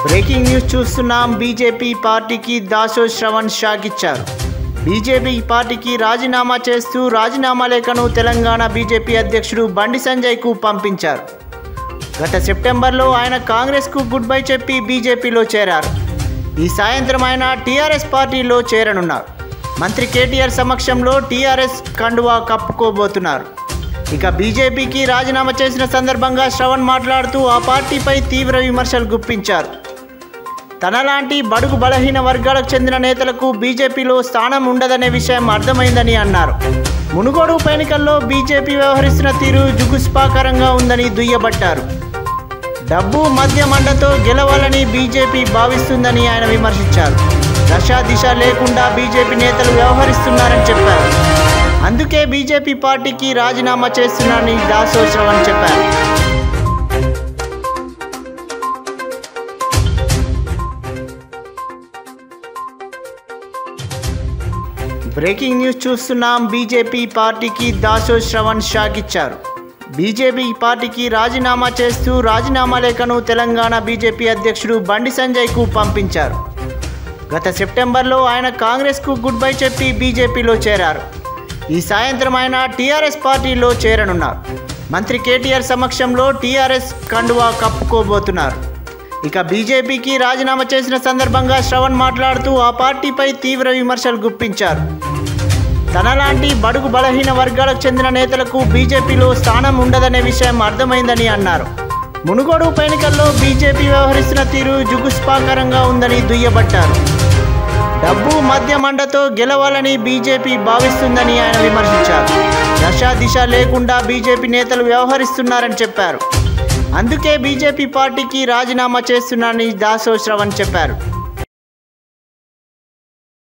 Breaking news చూస్తున్నాం. BJP పార్టీకి దాసో Shravan shock ఇచ్చారు. బీజేపీ పార్టీకి రాజీనామా చేస్తూ రాజీనామా లేఖను తెలంగాణ బీజేపీ అధ్యక్షుడు బండి సంజయ్కు పంపించారు. గత సెప్టెంబర్లో ఆయన కాంగ్రెస్కు గుడ్ బై చెప్పి బీజేపీలో చేరారు. ఈ సాయంత్రం ఆయన టీఆర్ఎస్ పార్టీలో చేరనున్నారు. మంత్రి కేటీఆర్ సమక్షంలో టీఆర్ఎస్ కండువా కప్పుకోబోతున్నారు. ఇక బీజేపీకి రాజీనామా చేసిన సందర్భంగా శ్రవణ్ మాట్లాడుతూ ఆ పార్టీపై తీవ్ర విమర్శలు గుప్పించారు. తనలాంటి బడుగు బలహీన వర్గాలకు చెందిన నేతలకు బీజేపీలో స్థానం ఉండదనే విషయం అర్థమైందని అన్నారు. మునుగోడు ఉప ఎన్నికల్లో బీజేపీ వ్యవహరిస్తున్న తీరు జుగుప్సాకరంగా ఉందని దుయ్యబట్టారు. డబ్బు మద్యం అండతో గెలవాలని బీజేపీ భావిస్తుందని ఆయన విమర్శించారు. దశ దిశ లేకుండా బీజేపీ నేతలు వ్యవహరిస్తున్నారని చెప్పారు. అందుకే బీజేపీ పార్టీకి రాజీనామా చేస్తున్నారని దాసో శ్రవణ్ చెప్పారు. బ్రేకింగ్ న్యూస్ చూస్తున్నాం. బీజేపీ పార్టీకి దాసో శ్రవణ్ షాక్ ఇచ్చారు. బీజేపీ పార్టీకి రాజీనామా చేస్తూ రాజీనామా లేఖను తెలంగాణ బీజేపీ అధ్యక్షుడు బండి సంజయ్కు పంపించారు. గత సెప్టెంబర్లో ఆయన కాంగ్రెస్కు గుడ్ బై చెప్పి బీజేపీలో చేరారు. ఈ సాయంత్రం ఆయన టీఆర్ఎస్ పార్టీలో చేరనున్నారు. మంత్రి కేటీఆర్ సమక్షంలో టీఆర్ఎస్ కండువా కప్పుకోబోతున్నారు. ఇక బీజేపీకి రాజీనామా చేసిన సందర్భంగా శ్రవణ్ మాట్లాడుతూ ఆ పార్టీపై తీవ్ర విమర్శలు గుప్పించారు. తనలాంటి బడుగు బలహీన వర్గాలకు చెందిన నేతలకు బీజేపీలో స్థానం ఉండదనే విషయం అర్థమైందని అన్నారు. మునుగోడు ఉప ఎన్నికల్లో బీజేపీ వ్యవహరిస్తున్న తీరు జుగుప్సాకరంగా ఉందని దుయ్యబట్టారు. డబ్బు మద్యం అండతో గెలవాలని బీజేపీ భావిస్తుందని ఆయన విమర్శించారు. దశ దిశ లేకుండా బీజేపీ నేతలు వ్యవహరిస్తున్నారని చెప్పారు. అందుకే బీజేపీ పార్టీకి రాజీనామా చేస్తున్నారని దాసో శ్రవణ్ చెప్పారు.